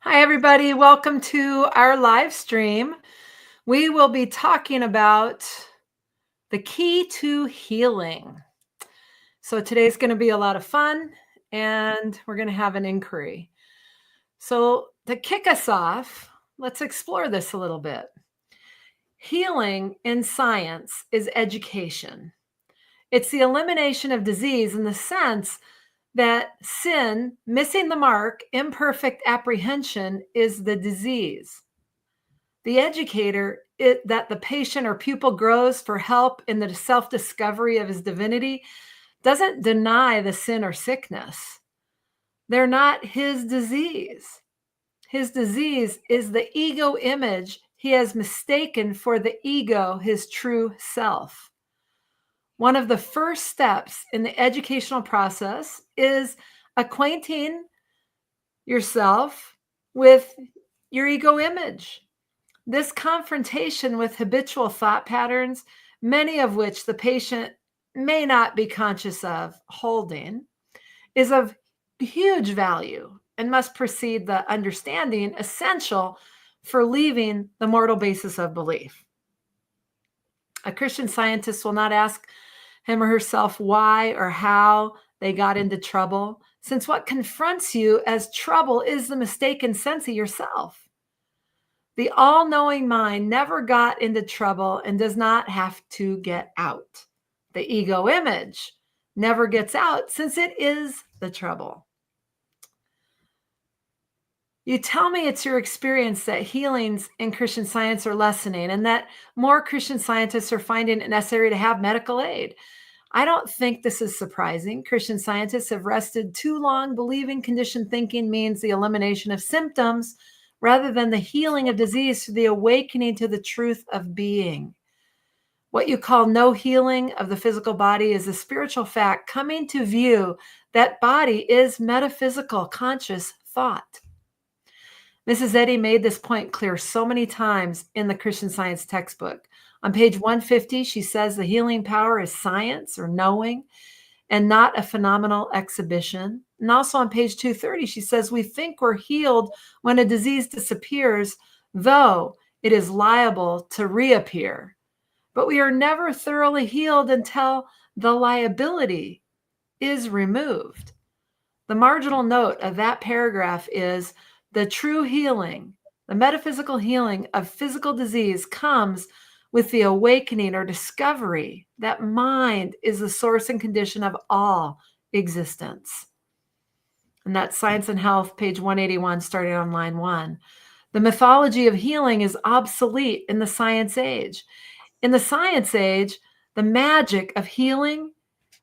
Hi, everybody. Welcome to our live stream. We will be talking about the key to healing. So today's going to be a lot of fun, and we're going to have an inquiry. So to kick us off, let's explore this a little bit. Healing in science is education. It's the elimination of disease in the sense that sin, missing the mark, imperfect apprehension is the disease. The educator, that the patient or pupil grows for help in the self-discovery of his divinity, doesn't deny the sin or sickness. They're not his disease. His disease is the ego image he has mistaken for the ego, his true self. One of the first steps in the educational process is acquainting yourself with your ego image. This confrontation with habitual thought patterns, many of which the patient may not be conscious of holding, is of huge value and must precede the understanding essential for leaving the mortal basis of belief. A Christian Scientist will not ask him or herself why or how they got into trouble, since what confronts you as trouble is the mistaken sense of yourself. The all-knowing mind never got into trouble and does not have to get out. The ego image never gets out since it is the trouble. You tell me it's your experience that healings in Christian Science are lessening and that more Christian Scientists are finding it necessary to have medical aid. I don't think this is surprising. Christian Scientists have rested too long believing conditioned thinking means the elimination of symptoms rather than the healing of disease through the awakening to the truth of being. What you call no healing of the physical body is a spiritual fact coming to view that body is metaphysical conscious thought. Mrs. Eddy made this point clear so many times in the Christian Science textbook. On page 150, she says the healing power is science or knowing and not a phenomenal exhibition. And also on page 230, she says we think we're healed when a disease disappears, though it is liable to reappear. But we are never thoroughly healed until the liability is removed. The marginal note of that paragraph is the true healing, the metaphysical healing of physical disease comes with the awakening or discovery that mind is the source and condition of all existence. And that's Science and Health, page 181, starting on line 1. The mythology of healing is obsolete in the science age. In the science age, the magic of healing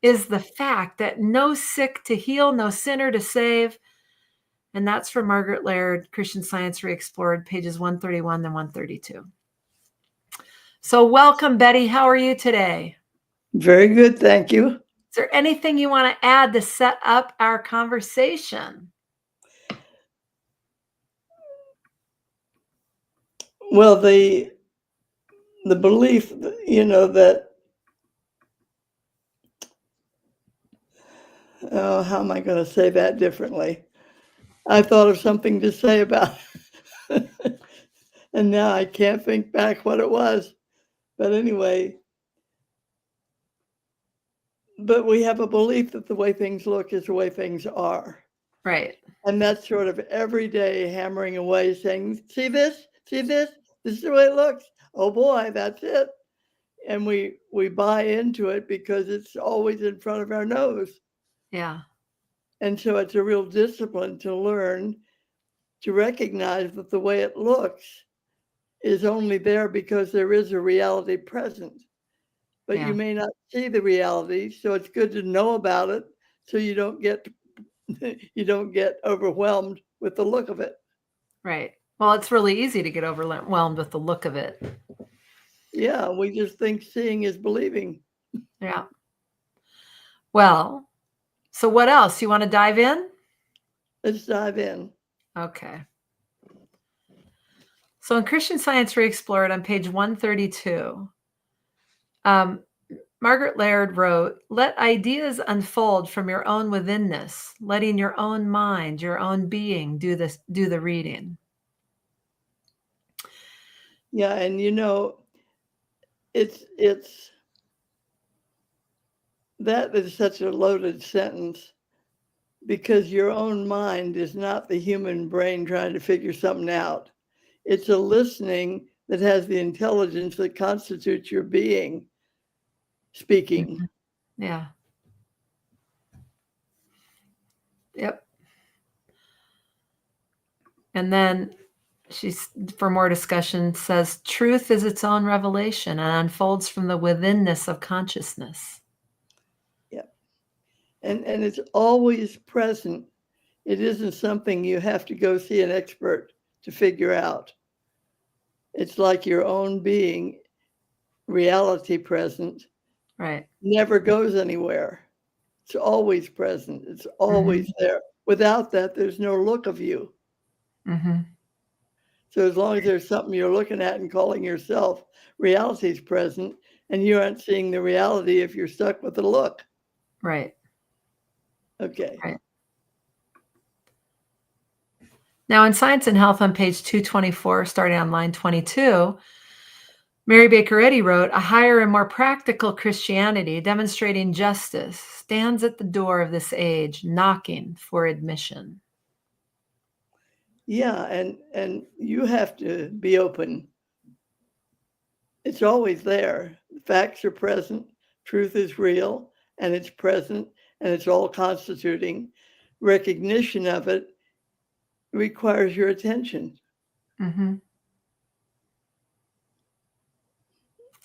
is the fact that no sick to heal, no sinner to save. And that's from Margaret Laird, Christian Science Re-Explored, pages 131 and 132. So welcome, Betty. How are you today? Very good, thank you. Is there anything you want to add to set up our conversation? Well, the belief, that, how am I going to say that differently? I thought of something to say about it, and now I can't think back what it was. But anyway, but we have a belief that the way things look is the way things are. Right. And that's sort of every day hammering away saying, see this, this is the way it looks. Oh boy, that's it. And we buy into it because it's always in front of our nose. Yeah. And so it's a real discipline to learn to recognize that the way it looks is only there because there is a reality present. But Yeah. you may not see the reality, so it's good to know about it so you don't get overwhelmed with the look of it. Right. Well, it's really easy to get overwhelmed with the look of it. Yeah, we just think seeing is believing. Yeah. Well, so what else? You want to dive in? Let's dive in. Okay. So in Christian Science Re-Explored on page 132, Margaret Laird wrote, "Let ideas unfold from your own withinness, letting your own mind, your own being do the reading." Yeah, and it's that is such a loaded sentence because your own mind is not the human brain trying to figure something out. It's a listening that has the intelligence that constitutes your being speaking. Mhm. Yeah. Yep. And then she's, for more discussion, says, "Truth is its own revelation and unfolds from the withinness of consciousness." Yeah. And it's always present. It isn't something you have to go see an expert to figure out. It's like your own being, reality present, Right. never goes anywhere. It's always present. It's Mhm. always there. Without that, there's no look of you. Mhm. So as long as there's something you're looking at and calling yourself, reality is present, and you aren't seeing the reality if you're stuck with the look. Right. Okay. Right. Now, in Science and Health on page 224, starting on line 22, Mary Baker Eddy wrote, "A higher and more practical Christianity demonstrating justice stands at the door of this age, knocking for admission." Yeah, and you have to be open. It's always there. Facts are present, truth is real, and it's present, and it's all constituting. Recognition of it requires your attention. Mm-hmm.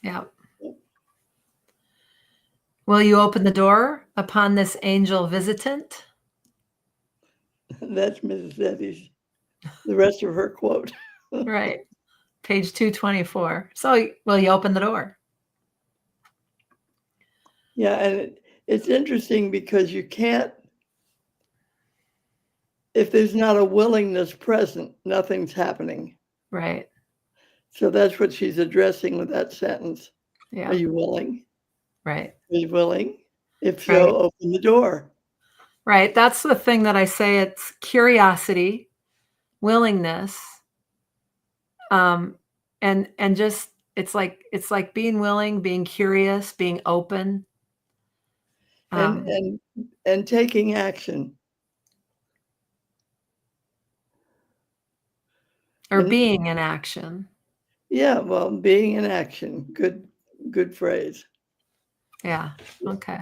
Yeah. "Will you open the door upon this angel visitant?" That's Mrs. Eddy's, the rest of her quote. Right. Page 224. So, will you open the door? Yeah, and it's interesting because you can't, if there's not a willingness present, nothing's happening. Right. So that's what she's addressing with that sentence. Are Yeah. you willing? Right. Are you willing? If so, Right. open the door. Right. That's the thing that I say. It's curiosity, willingness, um, and just it's like being willing, being curious, being open, and um, and and taking action. or And being in action. yeah, well, being in action. Good phrase. Yeah. Okay.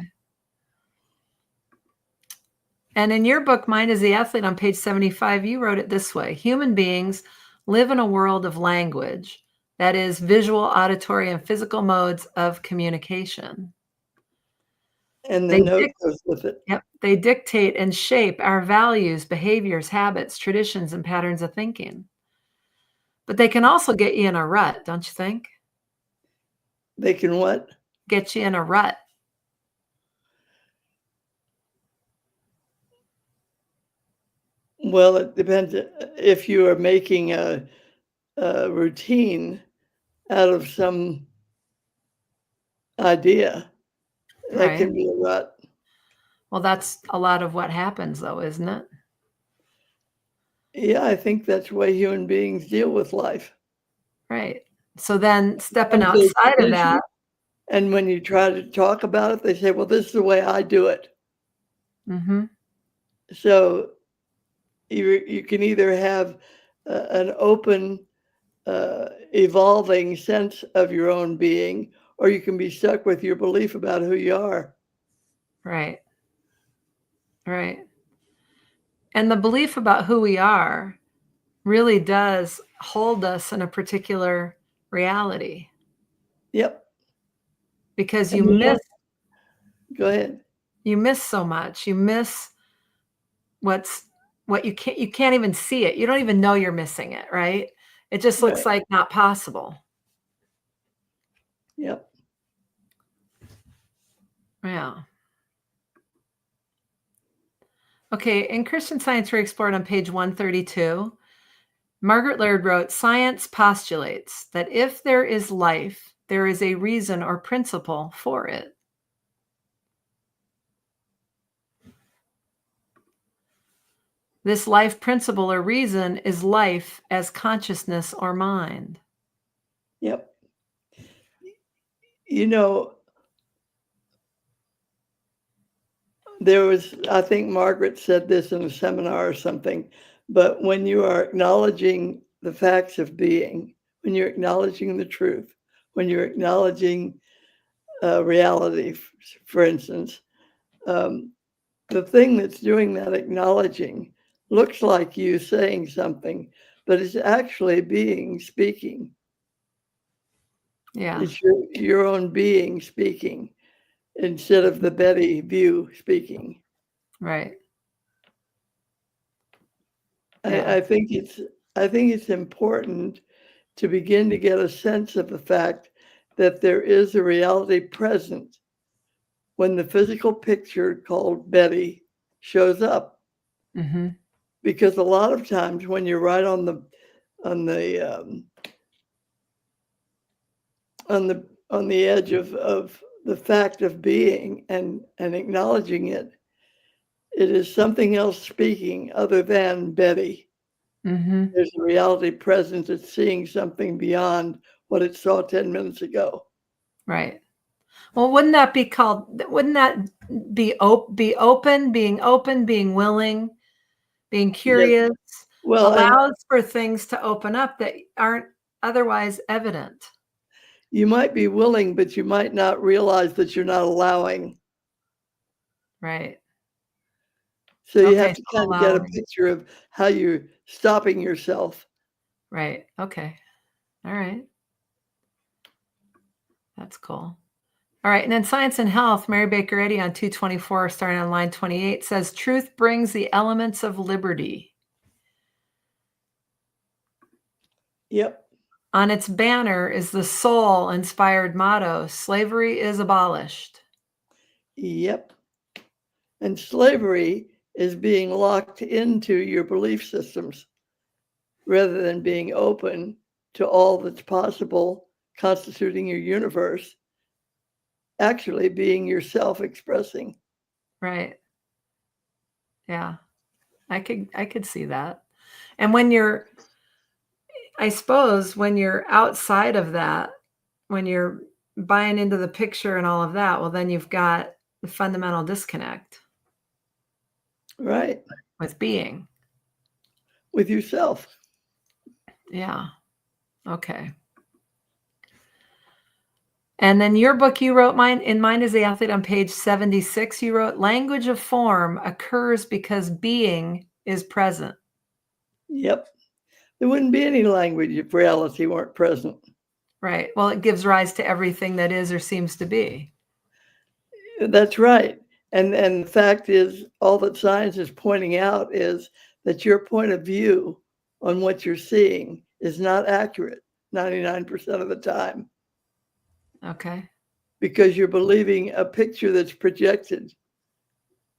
And in your book, Mind is the Athlete, on page 75, you wrote it this way: "Human beings live in a world of language, that is, visual, auditory, and physical modes of communication. And the They note dic- goes with it. yep, they dictate and shape our values, behaviors, habits, traditions, and patterns of thinking. But they can also get you in a rut, don't you think? They can what? Get you in a rut." Well, it depends if you are making a routine out of some idea. That Right. can be a rut. Well, that's a lot of what happens, though, isn't it? Yeah, I think that's the way human beings deal with life. Right. So then stepping Sometimes there's outside an of issue, that, and when you try to talk about it, they say, "Well, this is the way I do it." mhm, So you can either have an open, evolving sense of your own being, or you can be stuck with your belief about who you are. right, right. And the belief about who we are really does hold us in a particular reality, Yep. because And go ahead. you miss so much. You miss what's what you can't even see it. You don't even know you're missing it, right? It just looks Right. like not possible. Yep. Yeah. Okay, in Christian Science Re-Explored on page 132, Margaret Laird wrote, "Science postulates that if there is life, there is a reason or principle for it." This life principle or reason is life as consciousness or mind. Yep. You know, there was, I think Margaret said this in a seminar or something, but when you are acknowledging the facts of being, when you're acknowledging the truth, when you're acknowledging reality, for instance, the thing that's doing that acknowledging looks like you saying something, but it's actually being speaking. Yeah. It's your own being speaking instead of the Betty view speaking. Right. I think it's important to begin to get a sense of the fact that there is a reality present when the physical picture called Betty shows up. Mm-hmm. Because a lot of times when you're right on the edge of the fact of being and acknowledging it, it is something else speaking other than Betty. Mm-hmm. There's a reality present that's seeing something beyond what it saw 10 minutes ago. Right. Well, wouldn't that be open, being willing, being curious, Well, and allows for things to open up that aren't otherwise evident. you might be willing, but you might not realize that you're not allowing. Right. So you Okay, have to so kind of get a allowing. picture of how you're stopping yourself. Right. Okay. All right. That's cool. All right. And then Science and Health, Mary Baker Eddy on 224, starting on line 28, says, truth brings the elements of liberty. Yep. On its banner is the soul-inspired motto, slavery is abolished. Yep. And slavery is being locked into your belief systems rather than being open to all that's possible, constituting your universe, actually being yourself expressing. Right. Yeah. I could see that. And when you're, I suppose when you're outside of that, when you're buying into the picture and all of that, well, then you've got the fundamental disconnect Right. with being. With yourself. Yeah. Okay. And then your book, you wrote Mine is the Athlete on page 76. You wrote, language of form occurs because being is present. Yep. There wouldn't be any language if reality weren't present. Right. Well, it gives rise to everything that is or seems to be. That's right. And the fact is, all that science is pointing out is that your point of view on what you're seeing is not accurate 99% of the time. Okay. Because you're believing a picture that's projected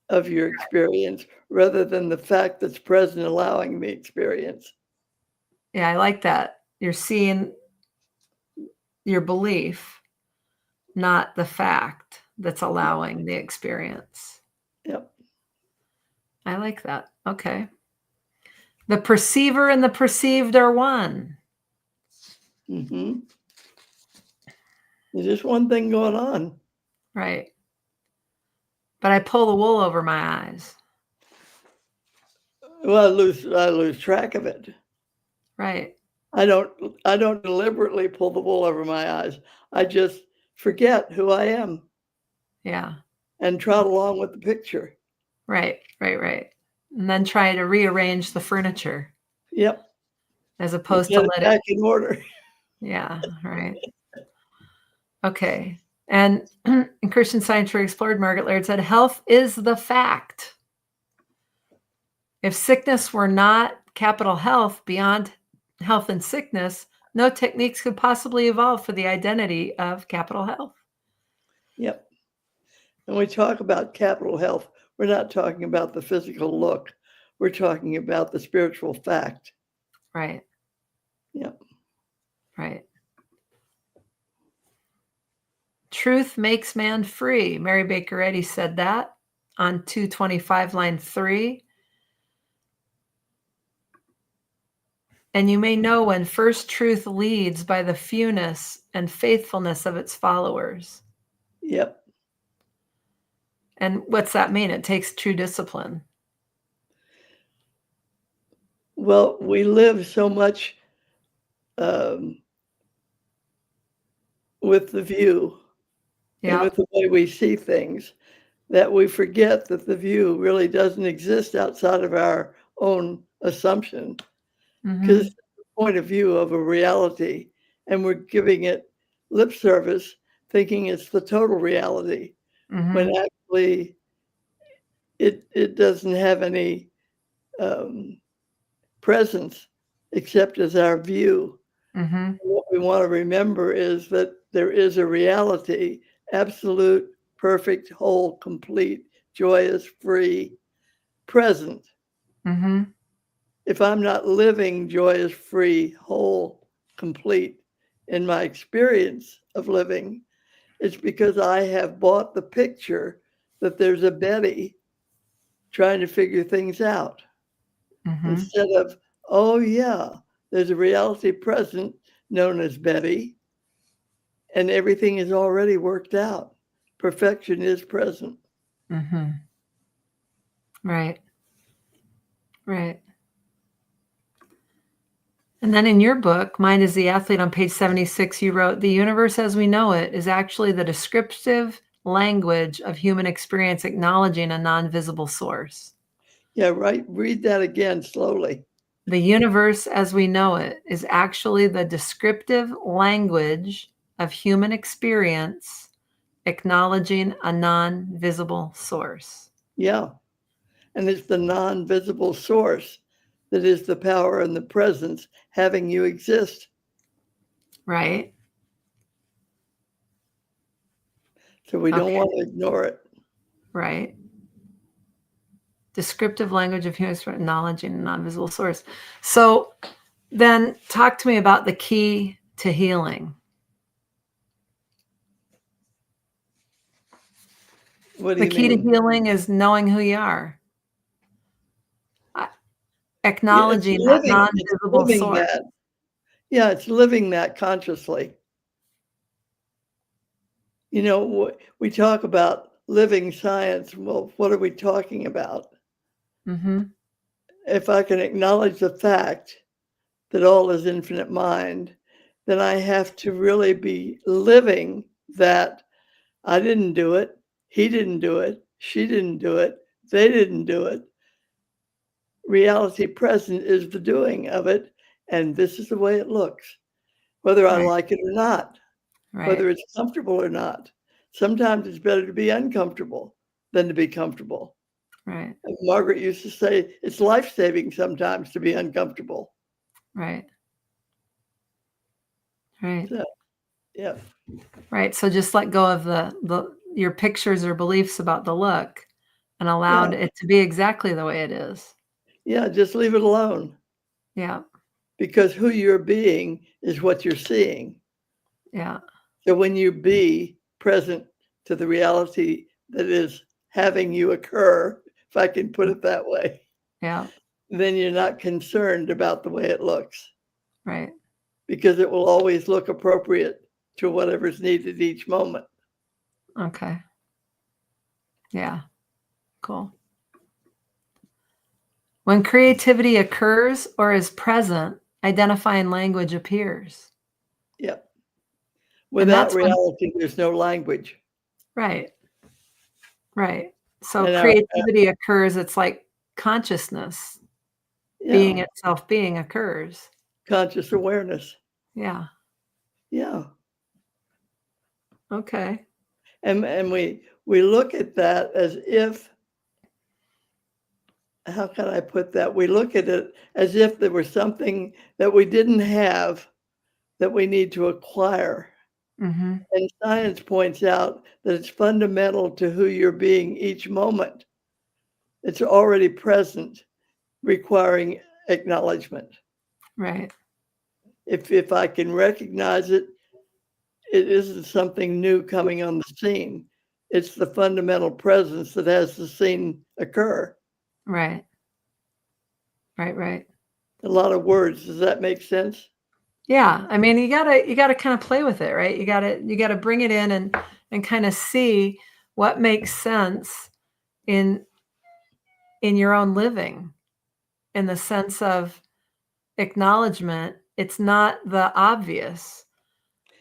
of your experience rather than the fact that's present allowing the experience. Yeah, I like that. You're seeing your belief, not the fact that's allowing the experience. Yep. I like that. Okay. The perceiver and the perceived are one. Mm-hmm. There's just one thing going on. Right. But I pull the wool over my eyes. Well, I lose track of it. Right. I don't deliberately pull the wool over my eyes. I just forget who I am. Yeah. And trot along with the picture. Right. And then try to rearrange the furniture. Yep. As opposed to let it back in order. Yeah. Right. Okay. And in Christian Science Explored, Margaret Laird said, health is the fact. If sickness were not capital health beyond health and sickness, no techniques could possibly evolve for the identity of capital health. Yep. When we talk about capital health, we're not talking about the physical look. We're talking about the spiritual fact. Right. Yep. Right. Truth makes man free. Mary Baker Eddy said that on 225, line 3. And you may know when first truth leads by the fewness and faithfulness of its followers. Yep. And what's that mean? It takes true discipline. Well, we live so much with the view and with the way we see things that we forget that the view really doesn't exist outside of our own assumption, because it's the point of view of a reality, and we're giving it lip service thinking it's the total reality, when actually it doesn't have any presence except as our view. What we want to remember is that there is a reality, absolute, perfect, whole, complete, joyous, free, present. If I'm not living joyous, free, whole, complete in my experience of living, it's because I have bought the picture that there's a Betty trying to figure things out. Instead of, oh yeah, there's a reality present known as Betty, and everything is already worked out. Perfection is present. Right. Right. And then in your book, Mind is the Athlete, on page 76, you wrote, the universe as we know it is actually the descriptive language of human experience acknowledging a non-visible source. Yeah, right. Read that again slowly. The universe as we know it is actually the descriptive language of human experience acknowledging a non-visible source. Yeah. And it's the non-visible source that is the power and the presence having you exist. Right. So we don't want to ignore it. Right. Descriptive language of human experience acknowledging a non-visible source. So then talk to me about the key to healing. What do The you key to mean? healing is knowing who you are. Yeah, Acknowledging that non-visible living source. that. Yeah, it's living that consciously. You know, we talk about living science. Well, what are we talking about? If I can acknowledge the fact that all is infinite mind, then I have to really be living that I didn't do it, he didn't do it, she didn't do it, they didn't do it. Reality present is the doing of it, and this is the way it looks, whether I like it or not, whether it's comfortable or not. Sometimes it's better to be uncomfortable than to be comfortable. Right. And Margaret used to say, it's life-saving sometimes to be uncomfortable. Right. Right. So, yeah. Right. So just let go of your pictures or beliefs about the look and allow it to be exactly the way it is. Yeah, just leave it alone. Yeah. Because who you're being is what you're seeing. Yeah. So when you be present to the reality that is having you occur, if I can put it that way, Yeah. then you're not concerned about the way it looks. Right. Because it will always look appropriate to whatever's needed each moment. Okay. Yeah. Cool. When creativity occurs or is present, identifying language appears. Yep. Without reality, there's no language. Right. Right. So creativity occurs, it's like consciousness. Being itself being occurs. Conscious awareness. Yeah. Yeah. Okay. And we look at that as if, how can I put that? We look at it as if there was something that we didn't have that we need to acquire. And science points out that it's fundamental to who you're being each moment. It's already present, requiring acknowledgement. Right. If I can recognize it, it isn't something new coming on the scene. It's the fundamental presence that has the scene occur. Right. Right, right. A lot of words. Does that make sense? Yeah. I mean, you gotta kind of play with it, right? You gotta bring it in and kind of see what makes sense in your own living, in the sense of acknowledgement. It's not the obvious.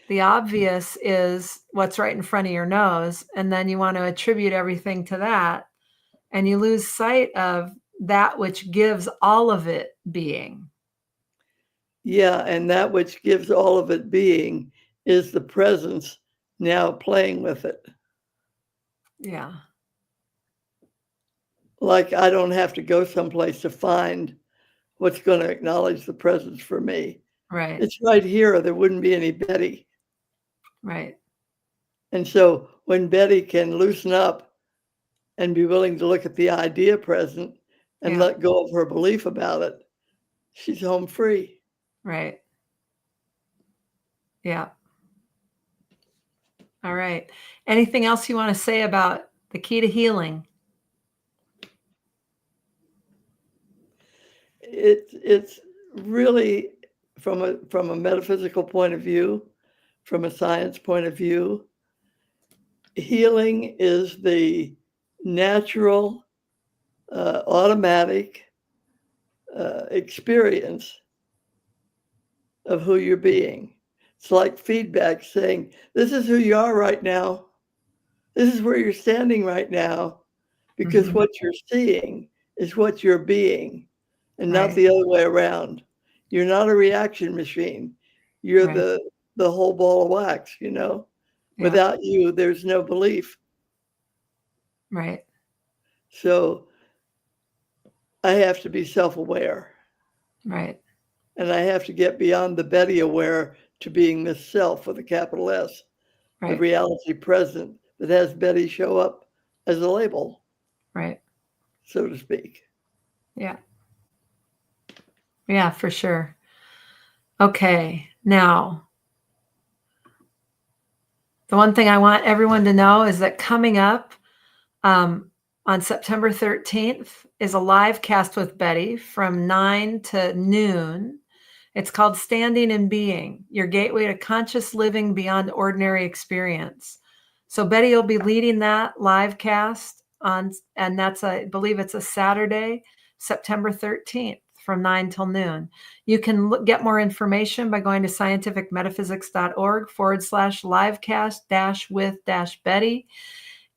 The obvious is what's right in front of your nose, and then you want to attribute everything to that, and you lose sight of that which gives all of it being. Yeah, and that which gives all of it being is the presence now playing with it. Yeah. Like I don't have to go someplace to find what's going to acknowledge the presence for me. Right. It's right here, or there wouldn't be any Betty. Right. And so when Betty can loosen up and be willing to look at the idea present and Yeah. let go of her belief about it, she's home free. Right. Yeah. All right. Anything else you want to say about the key to healing? It's really from a metaphysical point of view, from a science point of view, healing is the natural, automatic experience of who you're being. It's like feedback saying, this is who you are right now. This is where you're standing right now, because what you're seeing is what you're being and not Right. the other way around. You're not a reaction machine. You're Right. the whole ball of wax, you know. Yeah. Without you, there's no belief. Right. So I have to be self-aware. Right. And I have to get beyond the Betty aware to being Miss Self with a capital S, the Right. reality present that has Betty show up as a label, Right. so to speak. Yeah. Yeah, for sure. Okay. Now, the one thing I want everyone to know is that coming up on September 13th is a live cast with Betty from 9 to noon. It's called Standing and Being, your gateway to conscious living beyond ordinary experience. So Betty will be leading that live cast on, and that's I believe it's a Saturday, September 13th from 9 till noon. You can get more information by going to scientificmetaphysics.org/livecast-with-Betty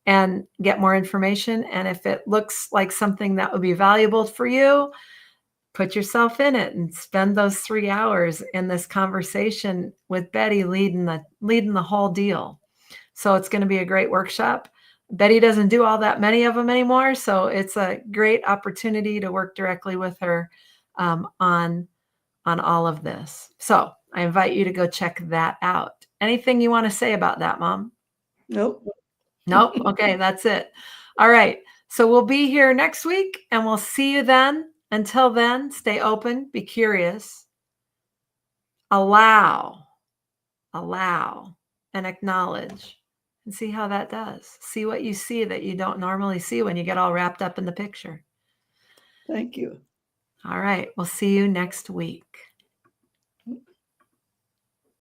and get more information. And if it looks like something that would be valuable for you, put yourself in it and spend those 3 hours in this conversation with Betty leading the whole deal. So it's going to be a great workshop. Betty doesn't do all that many of them anymore, so it's a great opportunity to work directly with her on all of this. So I invite you to go check that out. Anything you want to say about that, Mom? Nope. Nope. Okay, that's it. All right. So we'll be here next week and we'll see you then. Until then, stay open, be curious, allow, and acknowledge, and see how that does. See what you see that you don't normally see when you get all wrapped up in the picture. Thank you. All right. We'll see you next week.